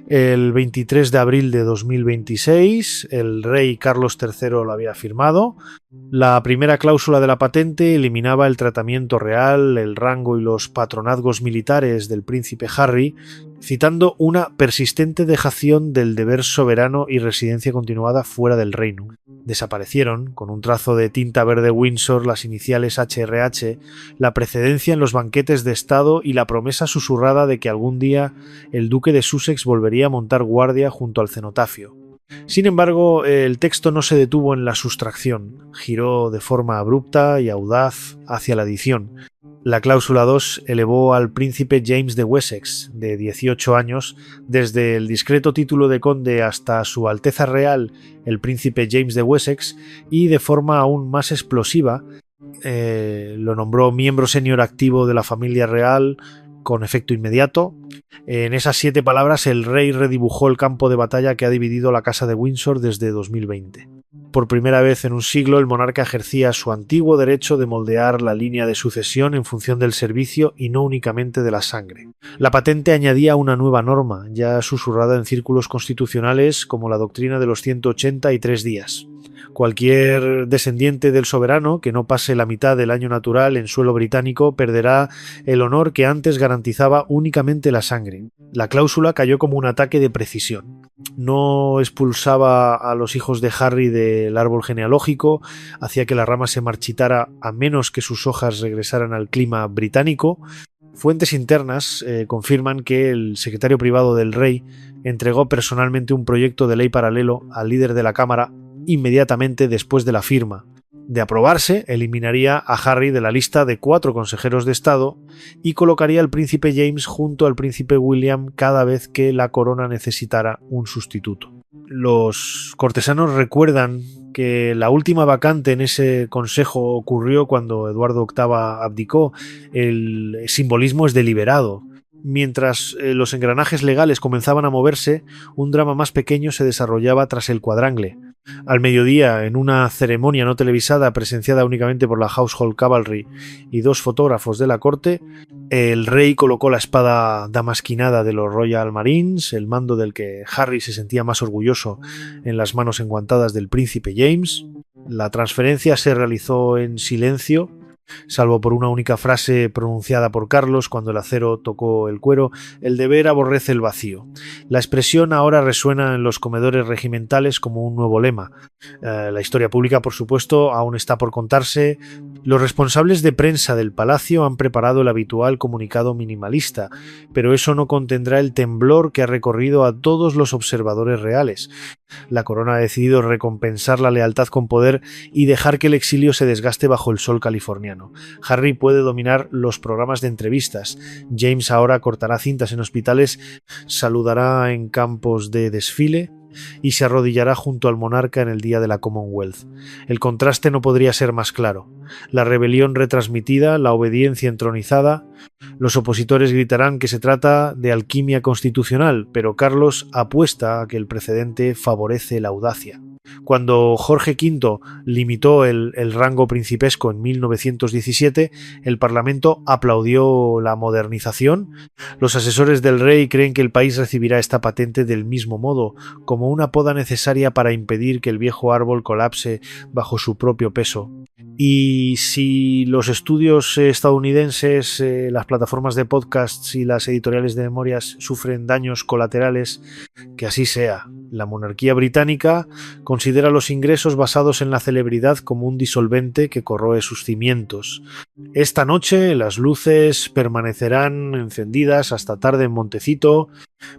El 23 de abril de 2026, el rey Carlos III lo había firmado. La primera cláusula de la patente eliminaba el tratamiento real, el rango y los patronazgos militares del príncipe Harry, citando una persistente dejación del deber soberano y residencia continuada fuera del reino. Desaparecieron, con un trazo de tinta verde Windsor, las iniciales HRH, la precedencia en los banquetes de Estado y la promesa susurrada de que algún día el duque de Sussex volvería a montar guardia junto al cenotafio. Sin embargo, el texto no se detuvo en la sustracción, giró de forma abrupta y audaz hacia la adición. La cláusula 2 elevó al príncipe James de Wessex, de 18 años, desde el discreto título de conde hasta su Alteza Real, el príncipe James de Wessex, y de forma aún más explosiva, lo nombró miembro senior activo de la familia real, con efecto inmediato. En esas 7 palabras el rey redibujó el campo de batalla que ha dividido la Casa de Windsor desde 2020. Por primera vez en un siglo el monarca ejercía su antiguo derecho de moldear la línea de sucesión en función del servicio y no únicamente de la sangre. La patente añadía una nueva norma, ya susurrada en círculos constitucionales, como la doctrina de los 183 días. Cualquier descendiente del soberano que no pase la mitad del año natural en suelo británico perderá el honor que antes garantizaba únicamente la sangre. La cláusula cayó como un ataque de precisión. No expulsaba a los hijos de Harry del árbol genealógico, hacía que la rama se marchitara a menos que sus hojas regresaran al clima británico. Fuentes internas confirman que el secretario privado del rey entregó personalmente un proyecto de ley paralelo al líder de la Cámara inmediatamente después de la firma. De aprobarse, eliminaría a Harry de la lista de 4 consejeros de Estado y colocaría al príncipe James junto al príncipe William cada vez que la corona necesitara un sustituto. Los cortesanos recuerdan que la última vacante en ese consejo ocurrió cuando Eduardo VIII abdicó. El simbolismo es deliberado. Mientras los engranajes legales comenzaban a moverse, un drama más pequeño se desarrollaba tras el cuadrangle. Al mediodía, en una ceremonia no televisada presenciada únicamente por la Household Cavalry y 2 fotógrafos de la corte, el rey colocó la espada damasquinada de los Royal Marines, el mando del que Harry se sentía más orgulloso, en las manos enguantadas del príncipe James. La transferencia se realizó en silencio, salvo por una única frase pronunciada por Carlos cuando el acero tocó el cuero: el deber aborrece el vacío. La expresión ahora resuena en los comedores regimentales como un nuevo lema. La historia pública, por supuesto, aún está por contarse. Los responsables de prensa del palacio han preparado el habitual comunicado minimalista, pero eso no contendrá el temblor que ha recorrido a todos los observadores reales. La corona ha decidido recompensar la lealtad con poder y dejar que el exilio se desgaste bajo el sol californiano. Harry puede dominar los programas de entrevistas. James ahora cortará cintas en hospitales, saludará en campos de desfile y se arrodillará junto al monarca en el día de la Commonwealth. El contraste no podría ser más claro. La rebelión retransmitida, la obediencia entronizada. Los opositores gritarán que se trata de alquimia constitucional, pero Carlos apuesta a que el precedente favorece la audacia. Cuando Jorge V limitó el rango principesco en 1917, el Parlamento aplaudió la modernización. Los asesores del rey creen que el país recibirá esta patente del mismo modo, como una poda necesaria para impedir que el viejo árbol colapse bajo su propio peso. Y si los estudios estadounidenses, las plataformas de podcasts y las editoriales de memorias sufren daños colaterales, que así sea. La monarquía británica considera los ingresos basados en la celebridad como un disolvente que corroe sus cimientos. Esta noche las luces permanecerán encendidas hasta tarde en Montecito.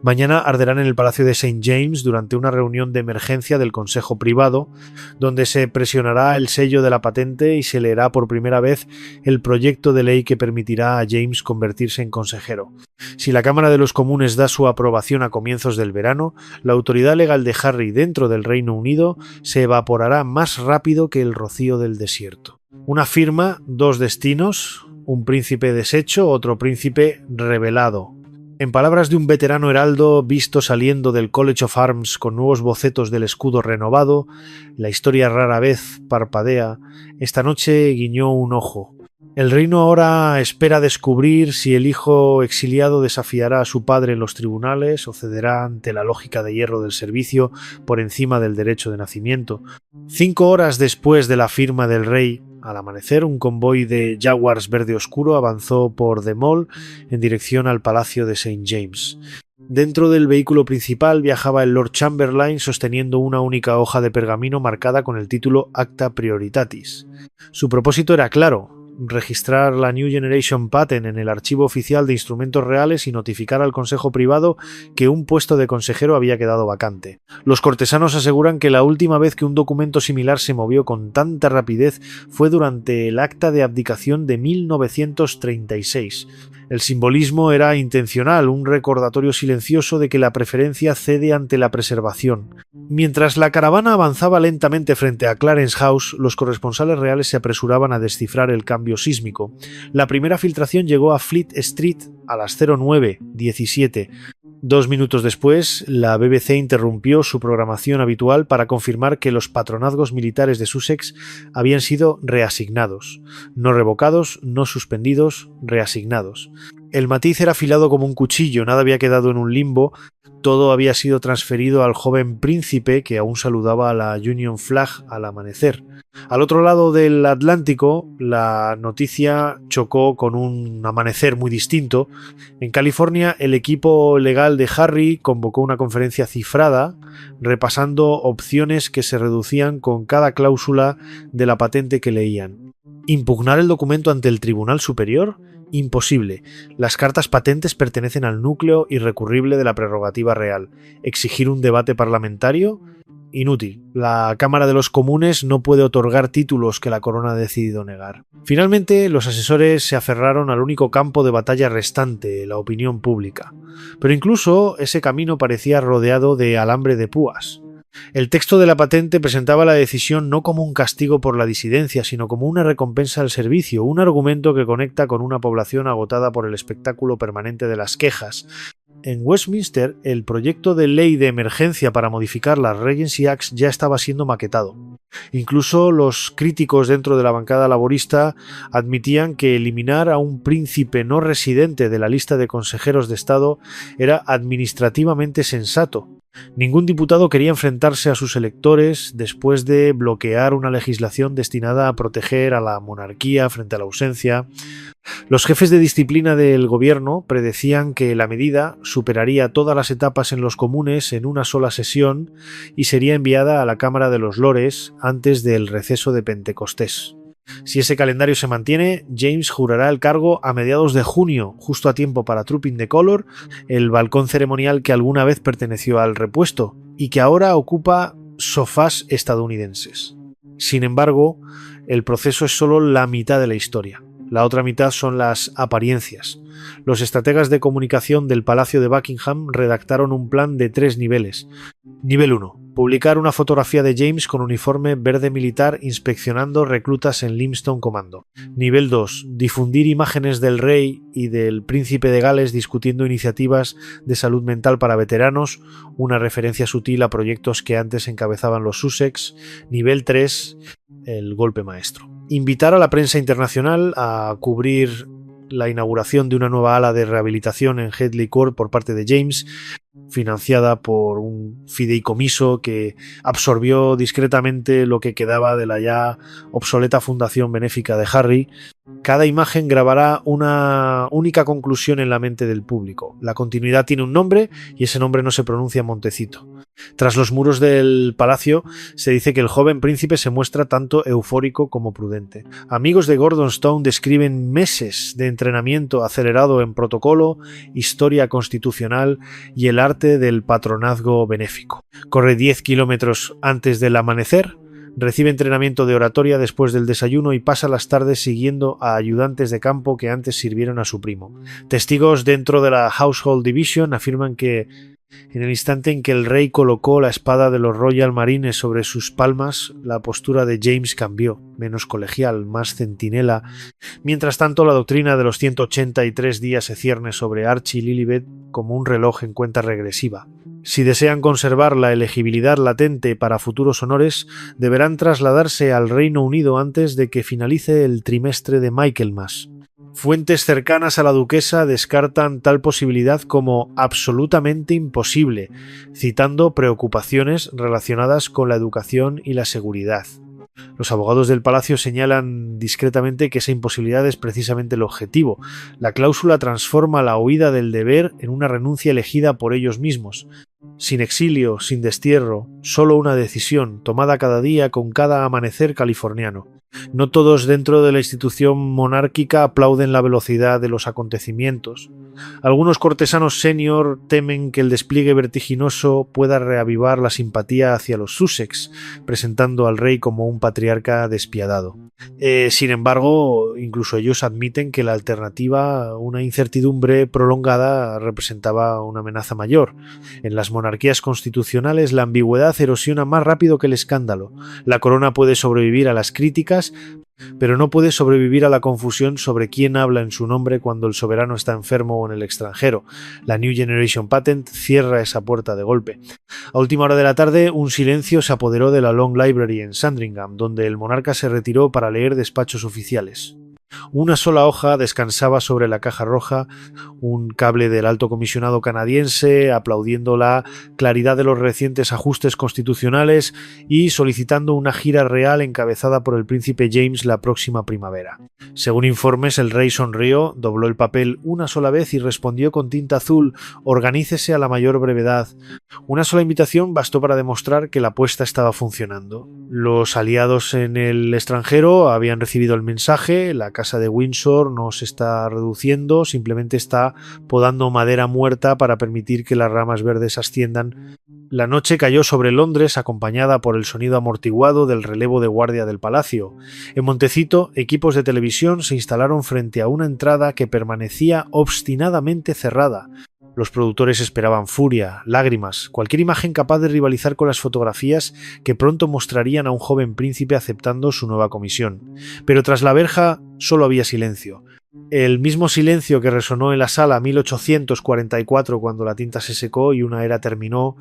Mañana arderán en el Palacio de St. James durante una reunión de emergencia del Consejo Privado, donde se presionará el sello de la patente y se leerá por primera vez el proyecto de ley que permitirá a James convertirse en consejero. Si la Cámara de los Comunes da su aprobación a comienzos del verano, la autoridad legal de Harry dentro del Reino Unido se evaporará más rápido que el rocío del desierto. Una firma, 2 destinos, un príncipe deshecho, otro príncipe revelado. En palabras de un veterano heraldo visto saliendo del College of Arms con nuevos bocetos del escudo renovado, la historia rara vez parpadea. Esta noche guiñó un ojo. El reino ahora espera descubrir si el hijo exiliado desafiará a su padre en los tribunales o cederá ante la lógica de hierro del servicio por encima del derecho de nacimiento. 5 horas después de la firma del rey, al amanecer, un convoy de Jaguars verde oscuro avanzó por The Mall en dirección al Palacio de St. James. Dentro del vehículo principal viajaba el Lord Chamberlain sosteniendo una única hoja de pergamino marcada con el título Acta Prioritatis. Su propósito era claro: registrar la New Generation Patent en el archivo oficial de instrumentos reales y notificar al Consejo Privado que un puesto de consejero había quedado vacante. Los cortesanos aseguran que la última vez que un documento similar se movió con tanta rapidez fue durante el acta de abdicación de 1936. El simbolismo era intencional, un recordatorio silencioso de que la preferencia cede ante la preservación. Mientras la caravana avanzaba lentamente frente a Clarence House, los corresponsales reales se apresuraban a descifrar el cambio sísmico. La primera filtración llegó a Fleet Street a las 09:17. 2 minutos después, la BBC interrumpió su programación habitual para confirmar que los patronazgos militares de Sussex habían sido reasignados. No revocados, no suspendidos, reasignados. El matiz era afilado como un cuchillo, nada había quedado en un limbo, todo había sido transferido al joven príncipe que aún saludaba a la Union Flag al amanecer. Al otro lado del Atlántico, la noticia chocó con un amanecer muy distinto. En California, el equipo legal de Harry convocó una conferencia cifrada, repasando opciones que se reducían con cada cláusula de la patente que leían. ¿Impugnar el documento ante el Tribunal Superior? Imposible. Las cartas patentes pertenecen al núcleo irrecurrible de la prerrogativa real. ¿Exigir un debate parlamentario? Inútil. La Cámara de los Comunes no puede otorgar títulos que la corona ha decidido negar. Finalmente, los asesores se aferraron al único campo de batalla restante, la opinión pública. Pero incluso ese camino parecía rodeado de alambre de púas. El texto de la patente presentaba la decisión no como un castigo por la disidencia, sino como una recompensa al servicio, un argumento que conecta con una población agotada por el espectáculo permanente de las quejas. En Westminster, el proyecto de ley de emergencia para modificar las Regency Acts ya estaba siendo maquetado. Incluso los críticos dentro de la bancada laborista admitían que eliminar a un príncipe no residente de la lista de consejeros de Estado era administrativamente sensato. Ningún diputado quería enfrentarse a sus electores después de bloquear una legislación destinada a proteger a la monarquía frente a la ausencia. Los jefes de disciplina del gobierno predecían que la medida superaría todas las etapas en los comunes en una sola sesión y sería enviada a la Cámara de los Lores antes del receso de Pentecostés. Si ese calendario se mantiene, James jurará el cargo a mediados de junio, justo a tiempo para Trooping the Colour, el balcón ceremonial que alguna vez perteneció al repuesto y que ahora ocupa sofás estadounidenses. Sin embargo, el proceso es solo la mitad de la historia. La otra mitad son las apariencias. Los estrategas de comunicación del Palacio de Buckingham redactaron un plan de 3 niveles. Nivel 1. Publicar una fotografía de James con uniforme verde militar inspeccionando reclutas en Limestone Commando. Nivel 2. Difundir imágenes del rey y del príncipe de Gales discutiendo iniciativas de salud mental para veteranos, una referencia sutil a proyectos que antes encabezaban los Sussex. Nivel 3. El golpe maestro. Invitar a la prensa internacional a cubrir la inauguración de una nueva ala de rehabilitación en Headley Court por parte de James, financiada por un fideicomiso que absorbió discretamente lo que quedaba de la ya obsoleta fundación benéfica de Harry. Cada imagen grabará una única conclusión en la mente del público. La continuidad tiene un nombre y ese nombre no se pronuncia en Montecito. Tras los muros del palacio se dice que el joven príncipe se muestra tanto eufórico como prudente. Amigos de Gordon Stone describen meses de entrenamiento acelerado en protocolo, historia constitucional y el arte del patronazgo benéfico. Corre 10 kilómetros antes del amanecer, recibe entrenamiento de oratoria después del desayuno y pasa las tardes siguiendo a ayudantes de campo que antes sirvieron a su primo. Testigos dentro de la Household Division afirman que en el instante en que el rey colocó la espada de los Royal Marines sobre sus palmas, la postura de James cambió, menos colegial, más centinela. Mientras tanto, la doctrina de los 183 días se cierne sobre Archie y Lilibet como un reloj en cuenta regresiva. Si desean conservar la elegibilidad latente para futuros honores, deberán trasladarse al Reino Unido antes de que finalice el trimestre de Michaelmas. Fuentes cercanas a la duquesa descartan tal posibilidad como absolutamente imposible, citando preocupaciones relacionadas con la educación y la seguridad. Los abogados del palacio señalan discretamente que esa imposibilidad es precisamente el objetivo. La cláusula transforma la huida del deber en una renuncia elegida por ellos mismos. Sin exilio, sin destierro, solo una decisión, tomada cada día con cada amanecer californiano. No todos dentro de la institución monárquica aplauden la velocidad de los acontecimientos. Algunos cortesanos senior temen que el despliegue vertiginoso pueda reavivar la simpatía hacia los Sussex, presentando al rey como un patriarca despiadado. Sin embargo, incluso ellos admiten que la alternativa, una incertidumbre prolongada, representaba una amenaza mayor. En las monarquías constitucionales la ambigüedad erosiona más rápido que el escándalo. La corona puede sobrevivir a las críticas, pero no puede sobrevivir a la confusión sobre quién habla en su nombre cuando el soberano está enfermo o en el extranjero. La New Generation Patent cierra esa puerta de golpe. A última hora de la tarde, un silencio se apoderó de la Long Library en Sandringham, donde el monarca se retiró para leer despachos oficiales. Una sola hoja descansaba sobre la caja roja, un cable del alto comisionado canadiense aplaudiendo la claridad de los recientes ajustes constitucionales y solicitando una gira real encabezada por el príncipe James la próxima primavera. Según informes, el rey sonrió, dobló el papel una sola vez y respondió con tinta azul: «Organícese a la mayor brevedad». Una sola invitación bastó para demostrar que la apuesta estaba funcionando. Los aliados en el extranjero habían recibido el mensaje. La casa de Windsor no se está reduciendo, simplemente está podando madera muerta para permitir que las ramas verdes asciendan. La noche cayó sobre Londres, acompañada por el sonido amortiguado del relevo de guardia del palacio. En Montecito, equipos de televisión se instalaron frente a una entrada que permanecía obstinadamente cerrada. Los productores esperaban furia, lágrimas, cualquier imagen capaz de rivalizar con las fotografías que pronto mostrarían a un joven príncipe aceptando su nueva comisión. Pero tras la verja solo había silencio. El mismo silencio que resonó en la sala 1844 cuando la tinta se secó y una era terminó.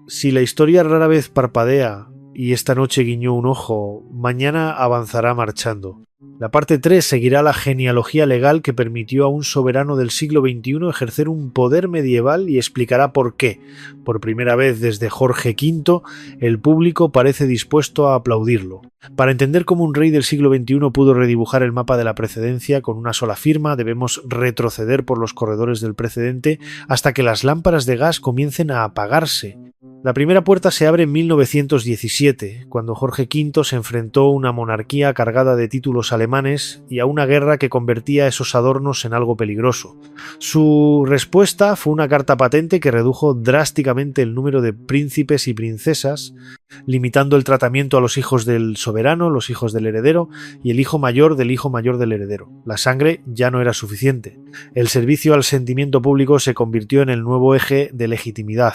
Si la historia rara vez parpadea y esta noche guiñó un ojo, mañana avanzará marchando. La parte 3 seguirá la genealogía legal que permitió a un soberano del siglo XXI ejercer un poder medieval y explicará por qué. Por primera vez desde Jorge V, el público parece dispuesto a aplaudirlo. Para entender cómo un rey del siglo XXI pudo redibujar el mapa de la precedencia con una sola firma, debemos retroceder por los corredores del precedente hasta que las lámparas de gas comiencen a apagarse. La primera puerta se abre en 1917, cuando Jorge V se enfrentó a una monarquía cargada de títulos alemanes y a una guerra que convertía esos adornos en algo peligroso. Su respuesta fue una carta patente que redujo drásticamente el número de príncipes y princesas, limitando el tratamiento a los hijos del soberano, los hijos del heredero y el hijo mayor del heredero. La sangre ya no era suficiente. El servicio al sentimiento público se convirtió en el nuevo eje de legitimidad.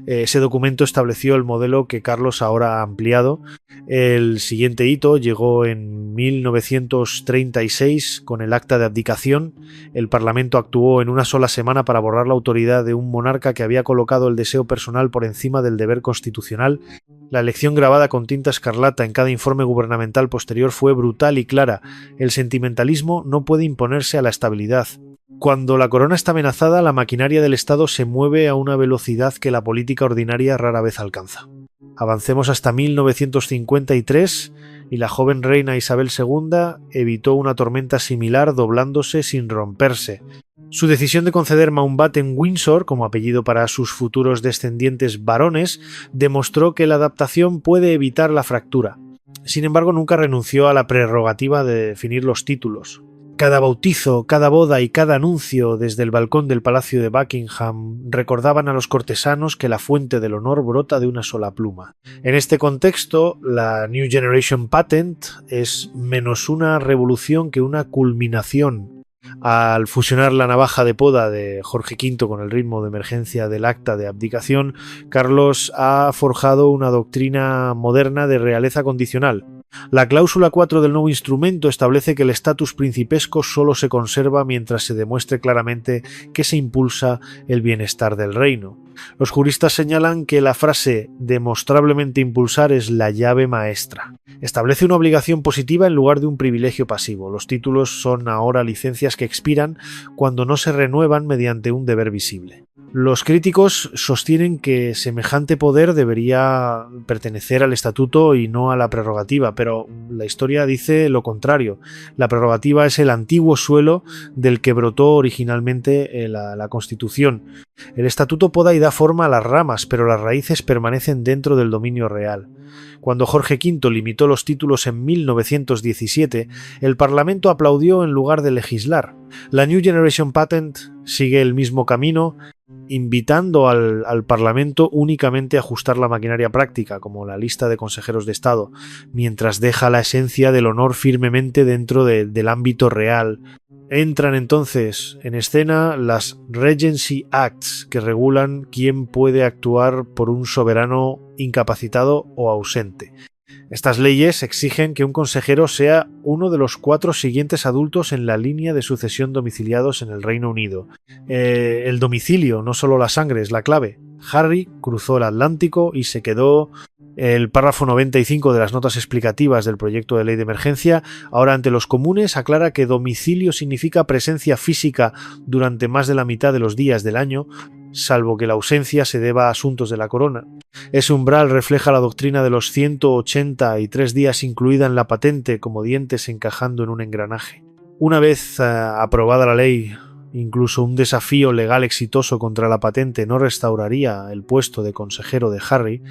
Ese documento estableció el modelo que Carlos ahora ha ampliado. El siguiente hito llegó en 1936 con el acta de abdicación. El Parlamento actuó en una sola semana para borrar la autoridad de un monarca que había colocado el deseo personal por encima del deber constitucional. La lección grabada con tinta escarlata en cada informe gubernamental posterior fue brutal y clara. El sentimentalismo no puede imponerse a la estabilidad. Cuando la corona está amenazada, la maquinaria del Estado se mueve a una velocidad que la política ordinaria rara vez alcanza. Avancemos hasta 1953 y la joven reina Isabel II evitó una tormenta similar doblándose sin romperse. Su decisión de conceder Mountbatten Windsor como apellido para sus futuros descendientes varones demostró que la adaptación puede evitar la fractura. Sin embargo, nunca renunció a la prerrogativa de definir los títulos. Cada bautizo, cada boda y cada anuncio desde el balcón del Palacio de Buckingham recordaban a los cortesanos que la fuente del honor brota de una sola pluma. En este contexto, la New Generation Patent es menos una revolución que una culminación. Al fusionar la navaja de poda de Jorge V con el ritmo de emergencia del acta de abdicación, Carlos ha forjado una doctrina moderna de realeza condicional. La cláusula 4 del nuevo instrumento establece que el estatus principesco solo se conserva mientras se demuestre claramente que se impulsa el bienestar del reino. Los juristas señalan que la frase demostrablemente impulsar es la llave maestra. Establece una obligación positiva en lugar de un privilegio pasivo. Los títulos son ahora licencias que expiran cuando no se renuevan mediante un deber visible. Los críticos sostienen que semejante poder debería pertenecer al estatuto y no a la prerrogativa, pero la historia dice lo contrario. La prerrogativa es el antiguo suelo del que brotó originalmente la Constitución. El estatuto poda y da forma a las ramas, pero las raíces permanecen dentro del dominio real. Cuando Jorge V limitó los títulos en 1917, el Parlamento aplaudió en lugar de legislar. La New Generation Patent sigue el mismo camino, invitando al Parlamento únicamente a ajustar la maquinaria práctica, como la lista de consejeros de Estado, mientras deja la esencia del honor firmemente dentro del ámbito real. Entran entonces en escena las Regency Acts, que regulan quién puede actuar por un soberano incapacitado o ausente. Estas leyes exigen que un consejero sea uno de los 4 siguientes adultos en la línea de sucesión domiciliados en el Reino Unido. El domicilio, no solo la sangre, es la clave. Harry cruzó el Atlántico y se quedó. El párrafo 95 de las notas explicativas del proyecto de ley de emergencia, ahora ante los comunes, aclara que domicilio significa presencia física durante más de la mitad de los días del año, salvo que la ausencia se deba a asuntos de la corona. Ese umbral refleja la doctrina de los 183 días incluida en la patente como dientes encajando en un engranaje. Una vez aprobada la ley, incluso un desafío legal exitoso contra la patente no restauraría el puesto de consejero de Harry,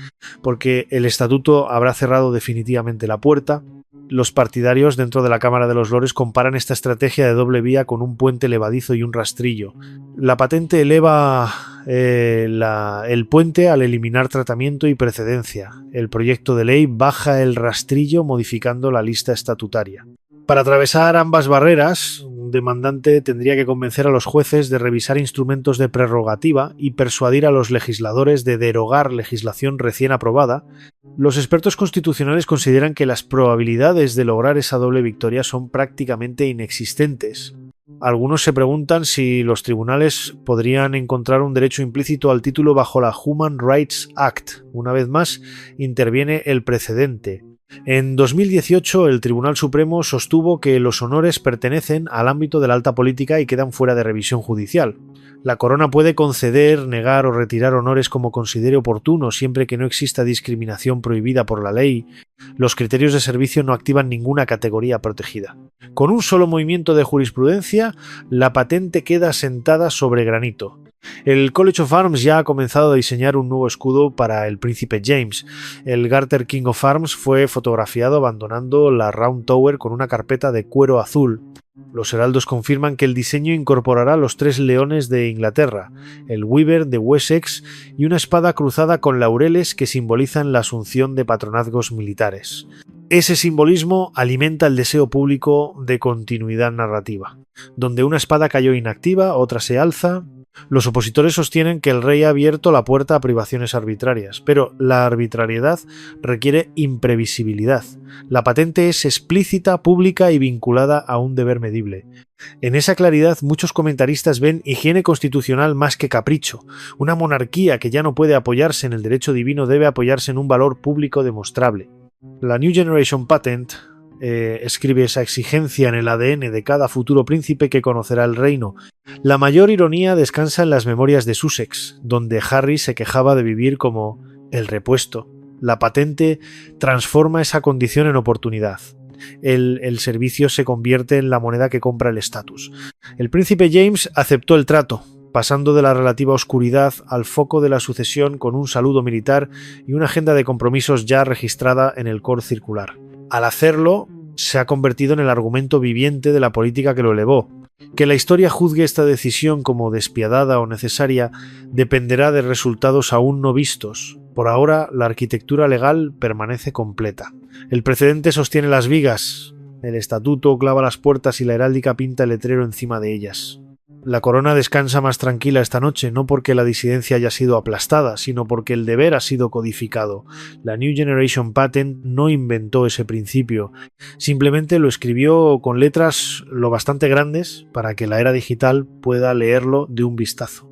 porque el estatuto habrá cerrado definitivamente la puerta. Los partidarios dentro de la Cámara de los Lores comparan esta estrategia de doble vía con un puente levadizo y un rastrillo. La patente eleva el puente al eliminar tratamiento y precedencia. El proyecto de ley baja el rastrillo modificando la lista estatutaria. Para atravesar ambas barreras, un demandante tendría que convencer a los jueces de revisar instrumentos de prerrogativa y persuadir a los legisladores de derogar legislación recién aprobada. Los expertos constitucionales consideran que las probabilidades de lograr esa doble victoria son prácticamente inexistentes. Algunos se preguntan si los tribunales podrían encontrar un derecho implícito al título bajo la Human Rights Act. Una vez más, interviene el precedente. En 2018, el Tribunal Supremo sostuvo que los honores pertenecen al ámbito de la alta política y quedan fuera de revisión judicial. La corona puede conceder, negar o retirar honores como considere oportuno, siempre que no exista discriminación prohibida por la ley. Los criterios de servicio no activan ninguna categoría protegida. Con un solo movimiento de jurisprudencia, la patente queda sentada sobre granito. El College of Arms ya ha comenzado a diseñar un nuevo escudo para el príncipe James. El Garter King of Arms fue fotografiado abandonando la Round Tower con una carpeta de cuero azul. Los heraldos confirman que el diseño incorporará los 3 leones de Inglaterra, el Weaver de Wessex y una espada cruzada con laureles que simbolizan la asunción de patronazgos militares. Ese simbolismo alimenta el deseo público de continuidad narrativa. Donde una espada cayó inactiva, otra se alza. Los opositores sostienen que el rey ha abierto la puerta a privaciones arbitrarias, pero la arbitrariedad requiere imprevisibilidad. La patente es explícita, pública y vinculada a un deber medible. En esa claridad, muchos comentaristas ven higiene constitucional más que capricho. Una monarquía que ya no puede apoyarse en el derecho divino debe apoyarse en un valor público demostrable. La New Generation Patent escribe esa exigencia en el ADN de cada futuro príncipe que conocerá el reino. La mayor ironía descansa en las memorias de Sussex, donde Harry se quejaba de vivir como el repuesto. La patente transforma esa condición en oportunidad. El servicio se convierte en la moneda que compra el estatus. El príncipe James aceptó el trato, pasando de la relativa oscuridad al foco de la sucesión con un saludo militar y una agenda de compromisos ya registrada en el Court Circular. Al hacerlo, se ha convertido en el argumento viviente de la política que lo elevó. Que la historia juzgue esta decisión como despiadada o necesaria dependerá de resultados aún no vistos. Por ahora, la arquitectura legal permanece completa. El precedente sostiene las vigas, el estatuto clava las puertas y la heráldica pinta el letrero encima de ellas. La corona descansa más tranquila esta noche, no porque la disidencia haya sido aplastada, sino porque el deber ha sido codificado. La New Generation Patent no inventó ese principio, simplemente lo escribió con letras lo bastante grandes para que la era digital pueda leerlo de un vistazo.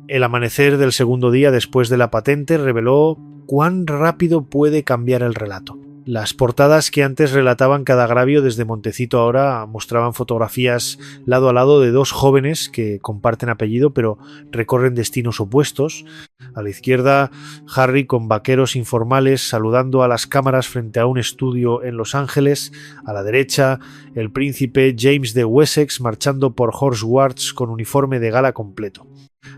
El amanecer del segundo día después de la patente reveló cuán rápido puede cambiar el relato. Las portadas que antes relataban cada agravio desde Montecito ahora mostraban fotografías lado a lado de dos jóvenes que comparten apellido pero recorren destinos opuestos. A la izquierda, Harry con vaqueros informales saludando a las cámaras frente a un estudio en Los Ángeles. A la derecha, el príncipe James de Wessex marchando por Horswarts con uniforme de gala completo.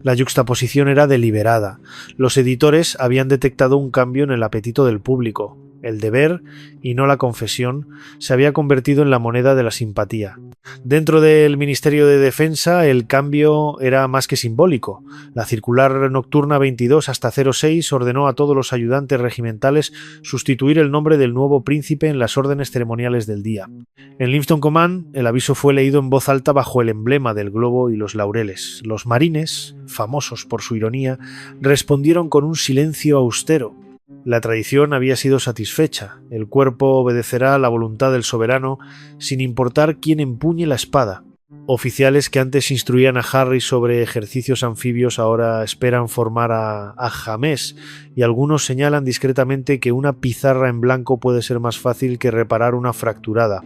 La yuxtaposición era deliberada. Los editores habían detectado un cambio en el apetito del público. El deber, y no la confesión, se había convertido en la moneda de la simpatía. Dentro del Ministerio de Defensa el cambio era más que simbólico. La circular nocturna 22/06 ordenó a todos los ayudantes regimentales sustituir el nombre del nuevo príncipe en las órdenes ceremoniales del día. En Livingston Command el aviso fue leído en voz alta bajo el emblema del globo y los laureles. Los marines, famosos por su ironía, respondieron con un silencio austero. La tradición había sido satisfecha. El cuerpo obedecerá a la voluntad del soberano sin importar quién empuñe la espada. Oficiales que antes instruían a Harry sobre ejercicios anfibios ahora esperan formar a James, y algunos señalan discretamente que una pizarra en blanco puede ser más fácil que reparar una fracturada.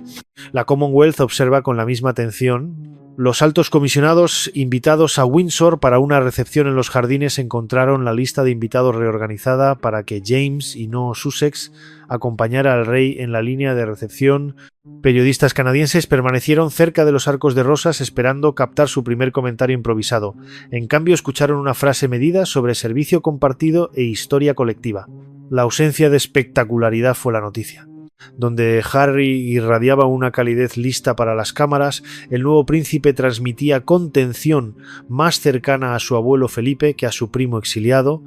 La Commonwealth observa con la misma atención. Los altos comisionados invitados a Windsor para una recepción en los jardines encontraron la lista de invitados reorganizada para que James y no Sussex acompañara al rey en la línea de recepción. Periodistas canadienses permanecieron cerca de los arcos de rosas esperando captar su primer comentario improvisado. En cambio, escucharon una frase medida sobre servicio compartido e historia colectiva. La ausencia de espectacularidad fue la noticia. Donde Harry irradiaba una calidez lista para las cámaras, el nuevo príncipe transmitía contención más cercana a su abuelo Felipe que a su primo exiliado.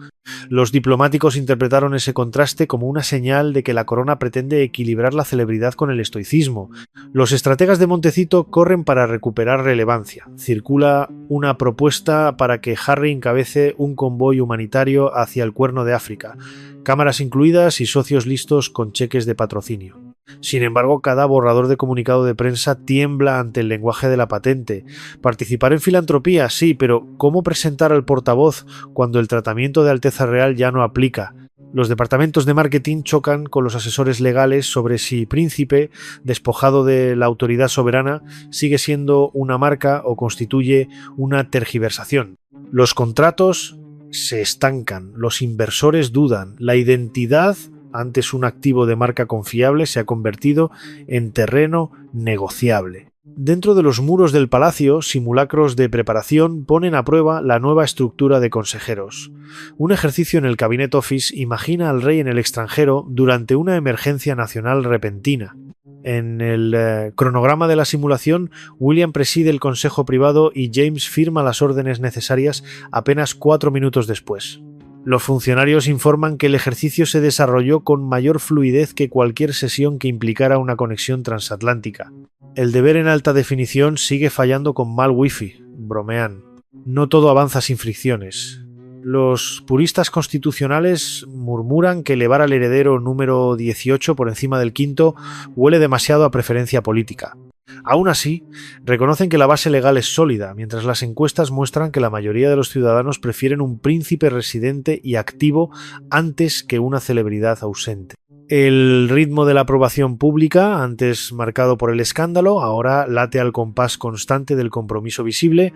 Los diplomáticos interpretaron ese contraste como una señal de que la corona pretende equilibrar la celebridad con el estoicismo. Los estrategas de Montecito corren para recuperar relevancia. Circula una propuesta para que Harry encabece un convoy humanitario hacia el Cuerno de África. Cámaras incluidas y socios listos con cheques de patrocinio. Sin embargo, cada borrador de comunicado de prensa tiembla ante el lenguaje de la patente. Participar en filantropía, sí, pero ¿cómo presentar al portavoz cuando el tratamiento de Alteza Real ya no aplica? Los departamentos de marketing chocan con los asesores legales sobre si Príncipe, despojado de la autoridad soberana, sigue siendo una marca o constituye una tergiversación. Los contratos se estancan, los inversores dudan, la identidad, antes un activo de marca confiable, se ha convertido en terreno negociable. Dentro de los muros del palacio, simulacros de preparación ponen a prueba la nueva estructura de consejeros. Un ejercicio en el Cabinet Office imagina al rey en el extranjero durante una emergencia nacional repentina. En el cronograma de la simulación, William preside el consejo privado y James firma las órdenes necesarias apenas 4 minutos después. Los funcionarios informan que el ejercicio se desarrolló con mayor fluidez que cualquier sesión que implicara una conexión transatlántica. El deber en alta definición sigue fallando con mal wifi, bromean. No todo avanza sin fricciones. Los puristas constitucionales murmuran que elevar al heredero número 18 por encima del quinto huele demasiado a preferencia política. Aún así, reconocen que la base legal es sólida, mientras las encuestas muestran que la mayoría de los ciudadanos prefieren un príncipe residente y activo antes que una celebridad ausente. El ritmo de la aprobación pública, antes marcado por el escándalo, ahora late al compás constante del compromiso visible.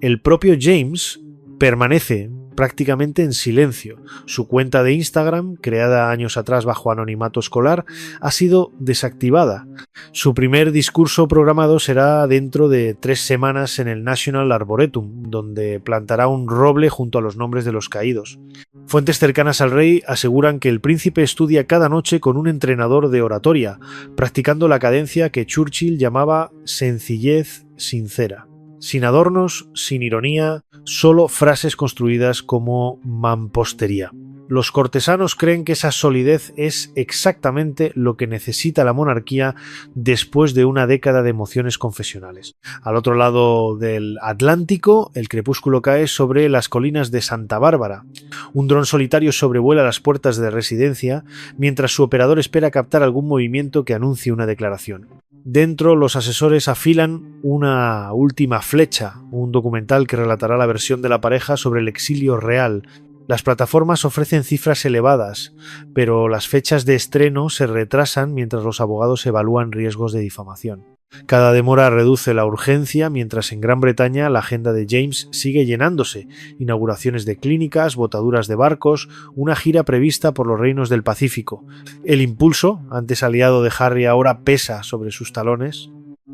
El propio James permanece prácticamente en silencio. Su cuenta de Instagram, creada años atrás bajo anonimato escolar, ha sido desactivada. Su primer discurso programado será dentro de 3 semanas en el National Arboretum, donde plantará un roble junto a los nombres de los caídos. Fuentes cercanas al rey aseguran que el príncipe estudia cada noche con un entrenador de oratoria, practicando la cadencia que Churchill llamaba sencillez sincera. Sin adornos, sin ironía, solo frases construidas como mampostería. Los cortesanos creen que esa solidez es exactamente lo que necesita la monarquía después de una década de emociones confesionales. Al otro lado del Atlántico, el crepúsculo cae sobre las colinas de Santa Bárbara. Un dron solitario sobrevuela las puertas de residencia, mientras su operador espera captar algún movimiento que anuncie una declaración. Dentro, los asesores afilan Una última flecha, un documental que relatará la versión de la pareja sobre el exilio real. Las plataformas ofrecen cifras elevadas, pero las fechas de estreno se retrasan mientras los abogados evalúan riesgos de difamación. Cada demora reduce la urgencia, mientras en Gran Bretaña la agenda de James sigue llenándose. Inauguraciones de clínicas, botaduras de barcos, una gira prevista por los reinos del Pacífico. El impulso, antes aliado de Harry, ahora pesa sobre sus talones.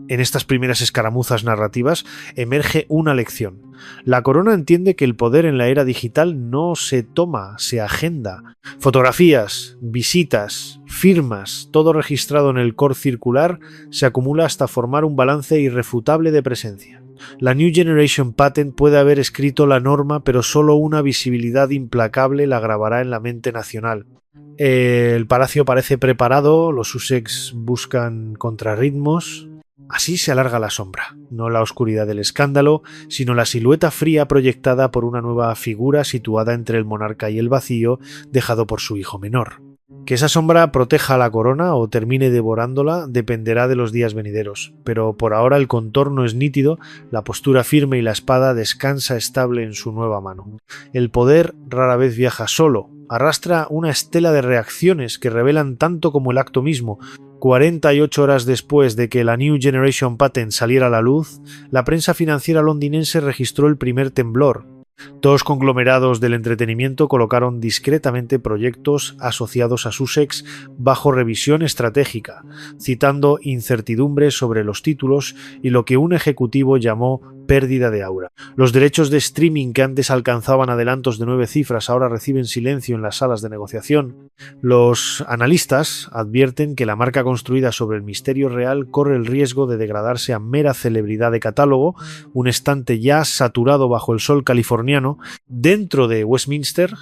En estas primeras escaramuzas narrativas emerge una lección. La corona entiende que el poder en la era digital no se toma, se agenda. Fotografías, visitas, firmas, todo registrado en el core circular se acumula hasta formar un balance irrefutable de presencia. La New Generation Patent puede haber escrito la norma, pero solo una visibilidad implacable la grabará en la mente nacional. El palacio parece preparado, los Sussex buscan contrarritmos. Así se alarga la sombra, no la oscuridad del escándalo, sino la silueta fría proyectada por una nueva figura situada entre el monarca y el vacío dejado por su hijo menor. Que esa sombra proteja a la corona o termine devorándola dependerá de los días venideros, pero por ahora el contorno es nítido, la postura firme y la espada descansa estable en su nueva mano. El poder rara vez viaja solo, arrastra una estela de reacciones que revelan tanto como el acto mismo. 48 horas después de que la New Generation Patent saliera a la luz, la prensa financiera londinense registró el primer temblor. Dos conglomerados del entretenimiento colocaron discretamente proyectos asociados a Sussex bajo revisión estratégica, citando incertidumbres sobre los títulos y lo que un ejecutivo llamó pérdida de aura. Los derechos de streaming que antes alcanzaban adelantos de 9 cifras ahora reciben silencio en las salas de negociación. Los analistas advierten que la marca construida sobre el misterio real corre el riesgo de degradarse a mera celebridad de catálogo, un estante ya saturado bajo el sol californiano. Dentro de Westminster,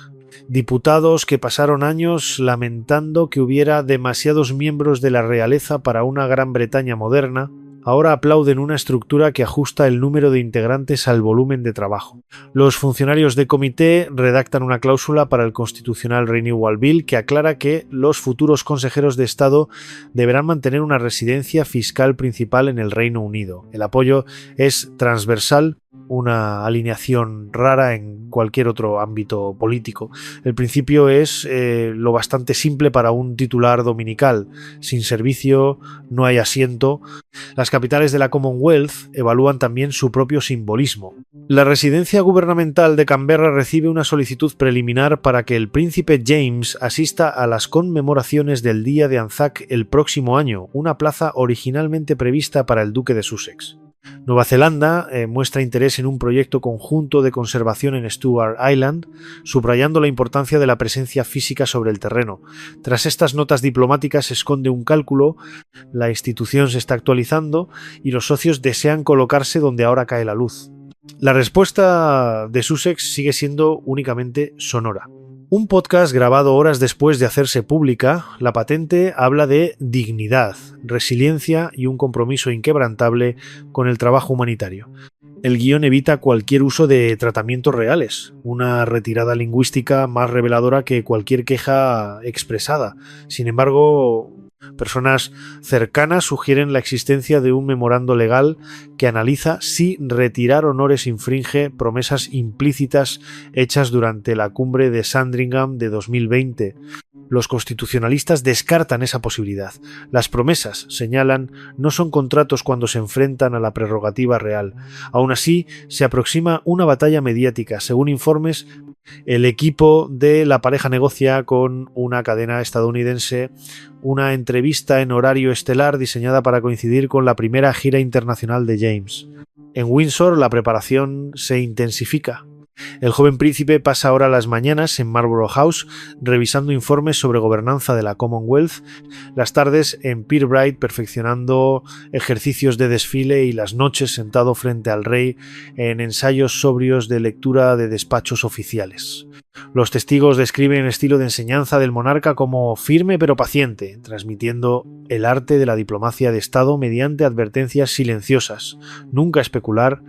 diputados que pasaron años lamentando que hubiera demasiados miembros de la realeza para una Gran Bretaña moderna, ahora aplauden una estructura que ajusta el número de integrantes al volumen de trabajo. Los funcionarios de comité redactan una cláusula para el Constitutional Renewal Bill que aclara que los futuros consejeros de Estado deberán mantener una residencia fiscal principal en el Reino Unido. El apoyo es transversal, una alineación rara en cualquier otro ámbito político. El principio es lo bastante simple para un titular dominical. Sin servicio no hay asiento. Las capitales de la Commonwealth evalúan también su propio simbolismo. La residencia gubernamental de Canberra recibe una solicitud preliminar para que el príncipe James asista a las conmemoraciones del Día de Anzac el próximo año, una plaza originalmente prevista para el duque de Sussex. Nueva Zelanda muestra interés en un proyecto conjunto de conservación en Stewart Island, subrayando la importancia de la presencia física sobre el terreno. Tras estas notas diplomáticas se esconde un cálculo, la institución se está actualizando y los socios desean colocarse donde ahora cae la luz. La respuesta de Sussex sigue siendo únicamente sonora. Un podcast grabado horas después de hacerse pública, la patente habla de dignidad, resiliencia y un compromiso inquebrantable con el trabajo humanitario. El guión evita cualquier uso de tratamientos reales, una retirada lingüística más reveladora que cualquier queja expresada. Sin embargo, personas cercanas sugieren la existencia de un memorando legal que analiza si retirar honores infringe promesas implícitas hechas durante la cumbre de Sandringham de 2020. Los constitucionalistas descartan esa posibilidad. Las promesas, señalan, no son contratos cuando se enfrentan a la prerrogativa real. Aún así, se aproxima una batalla mediática. Según informes, el equipo de la pareja negocia con una cadena estadounidense una entrevista en horario estelar diseñada para coincidir con la primera gira internacional de James. En Windsor la preparación se intensifica. El joven príncipe pasa ahora las mañanas en Marlborough House revisando informes sobre gobernanza de la Commonwealth, las tardes en Pirbright perfeccionando ejercicios de desfile y las noches sentado frente al rey en ensayos sobrios de lectura de despachos oficiales. Los testigos describen el estilo de enseñanza del monarca como firme pero paciente, transmitiendo el arte de la diplomacia de Estado mediante advertencias silenciosas, nunca especular,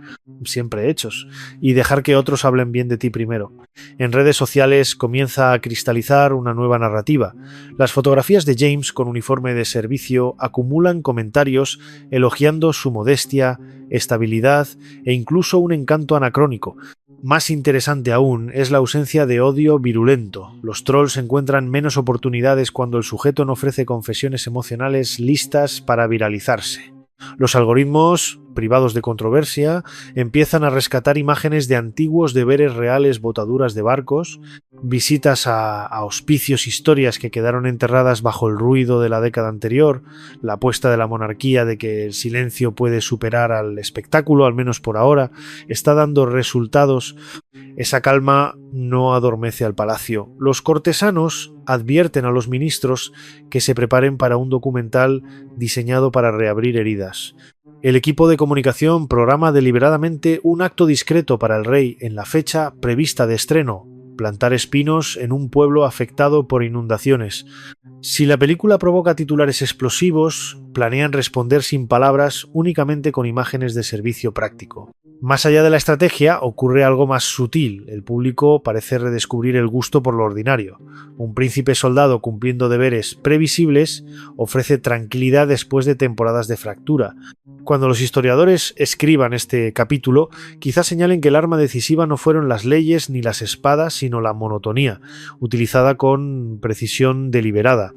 siempre hechos, y dejar que otros hablen bien de ti primero. En redes sociales comienza a cristalizar una nueva narrativa. Las fotografías de James con uniforme de servicio acumulan comentarios elogiando su modestia, estabilidad e incluso un encanto anacrónico. Más interesante aún es la ausencia de odio virulento. Los trolls encuentran menos oportunidades cuando el sujeto no ofrece confesiones emocionales listas para viralizarse. Los algoritmos, privados de controversia, empiezan a rescatar imágenes de antiguos deberes reales, botaduras de barcos, visitas a hospicios, historias que quedaron enterradas bajo el ruido de la década anterior, la apuesta de la monarquía de que el silencio puede superar al espectáculo, al menos por ahora, está dando resultados. Esa calma no adormece al palacio. Los cortesanos advierten a los ministros que se preparen para un documental diseñado para reabrir heridas. El equipo de comunicación programa deliberadamente un acto discreto para el rey en la fecha prevista de estreno: plantar espinos en un pueblo afectado por inundaciones. Si la película provoca titulares explosivos, planean responder sin palabras, únicamente con imágenes de servicio práctico. Más allá de la estrategia, ocurre algo más sutil. El público parece redescubrir el gusto por lo ordinario. Un príncipe soldado cumpliendo deberes previsibles ofrece tranquilidad después de temporadas de fractura. Cuando los historiadores escriban este capítulo, quizás señalen que el arma decisiva no fueron las leyes ni las espadas, sino la monotonía, utilizada con precisión deliberada.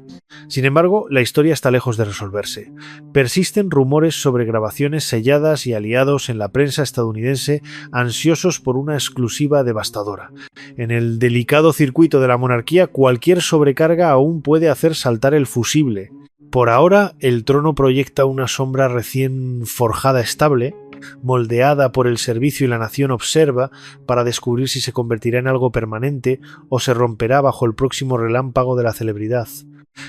Sin embargo, la historia está lejos de resolverse. Persisten rumores sobre grabaciones selladas y aliados en la prensa estadounidense ansiosos por una exclusiva devastadora. En el delicado circuito de la monarquía, cualquier sobrecarga aún puede hacer saltar el fusible. Por ahora, el trono proyecta una sombra recién forjada estable, moldeada por el servicio y la nación observa para descubrir si se convertirá en algo permanente o se romperá bajo el próximo relámpago de la celebridad.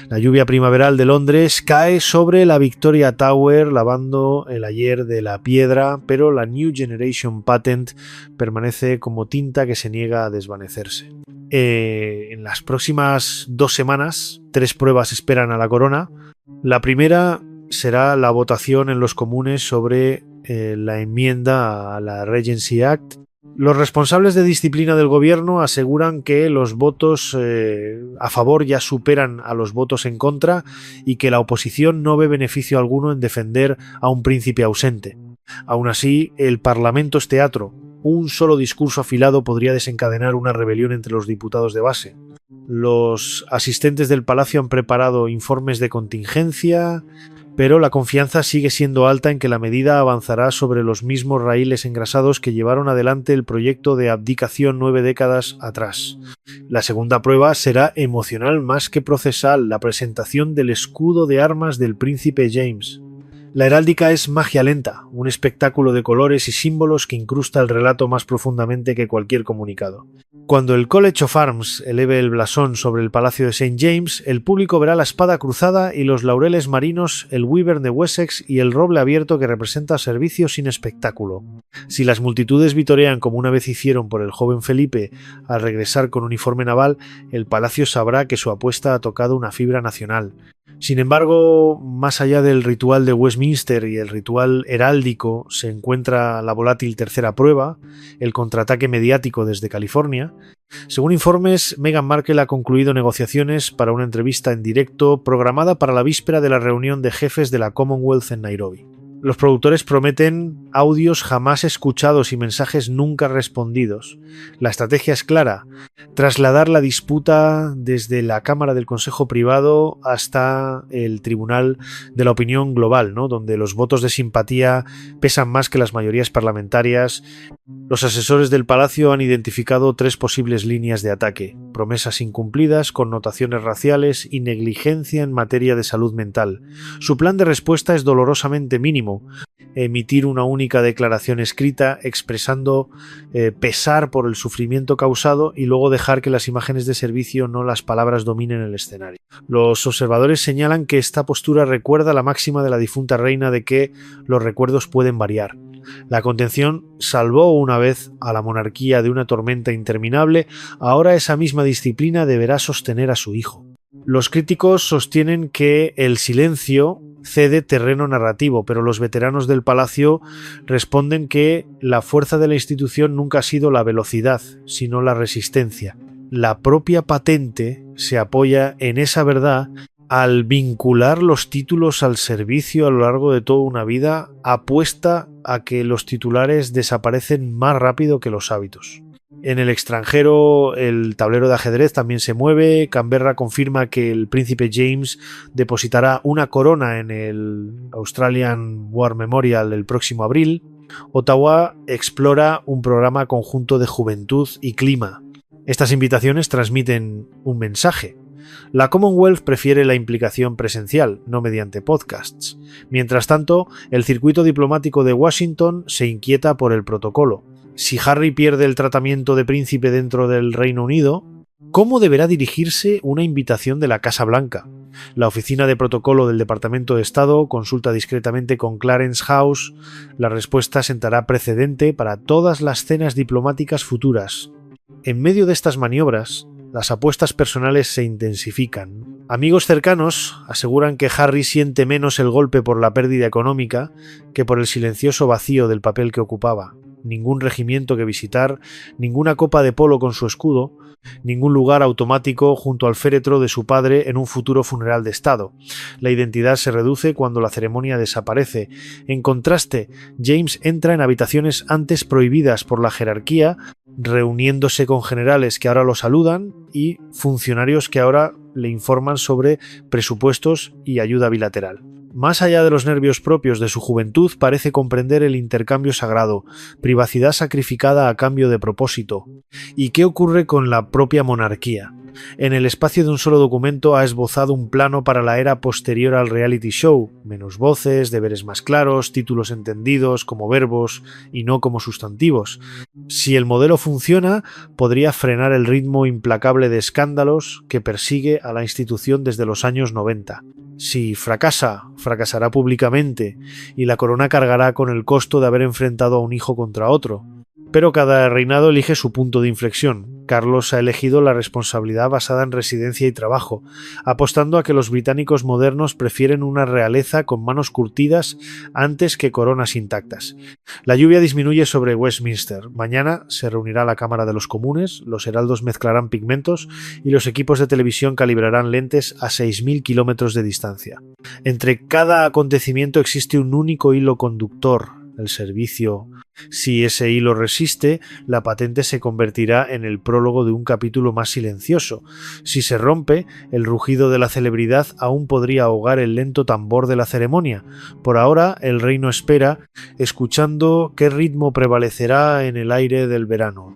La lluvia primaveral de Londres cae sobre la Victoria Tower lavando el ayer de la piedra, pero la New Generation Patent permanece como tinta que se niega a desvanecerse. En las próximas 2 semanas, 3 pruebas esperan a la corona. La primera será la votación en los comunes sobre la enmienda a la Regency Act. Los responsables de disciplina del gobierno aseguran que los votos a favor ya superan a los votos en contra y que la oposición no ve beneficio alguno en defender a un príncipe ausente. Aún así, el Parlamento es teatro. Un solo discurso afilado podría desencadenar una rebelión entre los diputados de base. Los asistentes del palacio han preparado informes de contingencia, pero la confianza sigue siendo alta en que la medida avanzará sobre los mismos raíles engrasados que llevaron adelante el proyecto de abdicación 9 décadas atrás. La segunda prueba será emocional más que procesal: la presentación del escudo de armas del príncipe James. La heráldica es magia lenta, un espectáculo de colores y símbolos que incrusta el relato más profundamente que cualquier comunicado. Cuando el College of Arms eleve el blasón sobre el Palacio de St. James, el público verá la espada cruzada y los laureles marinos, el Wyvern de Wessex y el roble abierto que representa servicio sin espectáculo. Si las multitudes vitorean como una vez hicieron por el joven Felipe al regresar con uniforme naval, el palacio sabrá que su apuesta ha tocado una fibra nacional. Sin embargo, más allá del ritual de Westminster y el ritual heráldico, se encuentra la volátil tercera prueba, el contraataque mediático desde California. Según informes, Meghan Markle ha concluido negociaciones para una entrevista en directo programada para la víspera de la reunión de jefes de la Commonwealth en Nairobi. Los productores prometen audios jamás escuchados y mensajes nunca respondidos. La estrategia es clara: trasladar la disputa desde la Cámara del Consejo Privado hasta el Tribunal de la Opinión Global, ¿no?, donde los votos de simpatía pesan más que las mayorías parlamentarias. Los asesores del Palacio han identificado 3 posibles líneas de ataque: promesas incumplidas, connotaciones raciales y negligencia en materia de salud mental. Su plan de respuesta es dolorosamente mínimo: emitir una única declaración escrita expresando pesar por el sufrimiento causado y luego dejar que las imágenes de servicio, no las palabras, dominen el escenario. Los observadores señalan que esta postura recuerda la máxima de la difunta reina de que los recuerdos pueden variar. La contención salvó una vez a la monarquía de una tormenta interminable, ahora esa misma disciplina deberá sostener a su hijo. Los críticos sostienen que el silencio cede terreno narrativo, pero los veteranos del palacio responden que la fuerza de la institución nunca ha sido la velocidad, sino la resistencia. La propia patente se apoya en esa verdad al vincular los títulos al servicio a lo largo de toda una vida, apuesta a que los titulares desaparecen más rápido que los hábitos. En el extranjero, el tablero de ajedrez también se mueve. Canberra confirma que el príncipe James depositará una corona en el Australian War Memorial el próximo abril. Ottawa explora un programa conjunto de juventud y clima. Estas invitaciones transmiten un mensaje. La Commonwealth prefiere la implicación presencial, no mediante podcasts. Mientras tanto, el circuito diplomático de Washington se inquieta por el protocolo. Si Harry pierde el tratamiento de príncipe dentro del Reino Unido, ¿cómo deberá dirigirse una invitación de la Casa Blanca? La oficina de protocolo del Departamento de Estado consulta discretamente con Clarence House. La respuesta sentará precedente para todas las cenas diplomáticas futuras. En medio de estas maniobras, las apuestas personales se intensifican. Amigos cercanos aseguran que Harry siente menos el golpe por la pérdida económica que por el silencioso vacío del papel que ocupaba. Ningún regimiento que visitar, ninguna copa de polo con su escudo, ningún lugar automático junto al féretro de su padre en un futuro funeral de Estado. La identidad se reduce cuando la ceremonia desaparece. En contraste, James entra en habitaciones antes prohibidas por la jerarquía, reuniéndose con generales que ahora lo saludan y funcionarios que ahora le informan sobre presupuestos y ayuda bilateral. Más allá de los nervios propios de su juventud, parece comprender el intercambio sagrado, privacidad sacrificada a cambio de propósito. ¿Y qué ocurre con la propia monarquía? En el espacio de un solo documento ha esbozado un plano para la era posterior al reality show, menos voces, deberes más claros, títulos entendidos como verbos y no como sustantivos. Si el modelo funciona, podría frenar el ritmo implacable de escándalos que persigue a la institución desde los años 90. Si fracasa, fracasará públicamente y la corona cargará con el costo de haber enfrentado a un hijo contra otro. Pero cada reinado elige su punto de inflexión. Carlos ha elegido la responsabilidad basada en residencia y trabajo, apostando a que los británicos modernos prefieren una realeza con manos curtidas antes que coronas intactas. La lluvia disminuye sobre Westminster. Mañana se reunirá la Cámara de los Comunes, los heraldos mezclarán pigmentos y los equipos de televisión calibrarán lentes a 6.000 kilómetros de distancia. Entre cada acontecimiento existe un único hilo conductor, el servicio. Si ese hilo resiste, la patente se convertirá en el prólogo de un capítulo más silencioso. Si se rompe, el rugido de la celebridad aún podría ahogar el lento tambor de la ceremonia. Por ahora, el reino espera, escuchando qué ritmo prevalecerá en el aire del verano.